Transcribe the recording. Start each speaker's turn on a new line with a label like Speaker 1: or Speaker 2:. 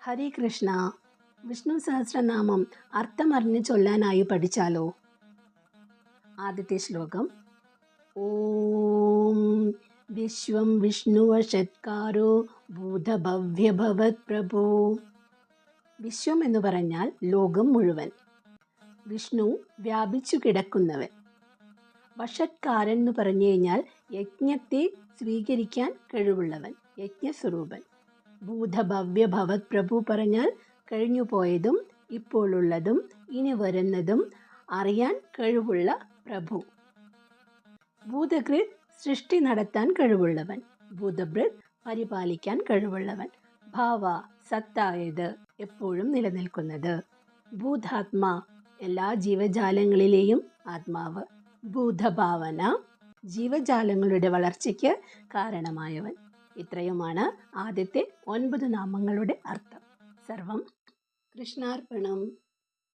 Speaker 1: ഹരേ കൃഷ്ണ. വിഷ്ണു സഹസ്രനാമം അർത്ഥമറിഞ്ഞ് ചൊല്ലാനായി പഠിച്ചാലോ? ആദ്യത്തെ ശ്ലോകം. ഓം വിശ്വം വിഷ്ണുവഷത്കാരോ ഭൂതഭവ്യഭവത് പ്രഭോ. വിശ്വം എന്ന് പറഞ്ഞാൽ ലോകം മുഴുവൻ. വിഷ്ണു വ്യാപിച്ചു കിടക്കുന്നവൻ. വഷത്കാരൻ എന്ന് പറഞ്ഞു കഴിഞ്ഞാൽ യജ്ഞത്തെ സ്വീകരിക്കാൻ കഴിവുള്ളവൻ, യജ്ഞസ്വരൂപൻ. ഭൂതഭവ്യഭവത് പ്രഭു പറഞ്ഞാൽ കഴിഞ്ഞുപോയതും ഇപ്പോഴുള്ളതും ഇനി വരുന്നതും അറിയാൻ കഴിവുള്ള പ്രഭു. ഭൂതകൃത് സൃഷ്ടി നടത്താൻ കഴിവുള്ളവൻ. ഭൂതഭൃത് പരിപാലിക്കാൻ കഴിവുള്ളവൻ. ഭാവ സത്തായത്, എപ്പോഴും നിലനിൽക്കുന്നത്. ഭൂതാത്മാ എല്ലാ ജീവജാലങ്ങളിലെയും ആത്മാവ്. ഭൂതഭാവന ജീവജാലങ്ങളുടെ വളർച്ചയ്ക്ക് കാരണമായവൻ. ഇത്രയുമാണ് ആദ്യത്തെ 9 നാമങ്ങളുടെ അർത്ഥം. സർവം കൃഷ്ണാർപ്പണം.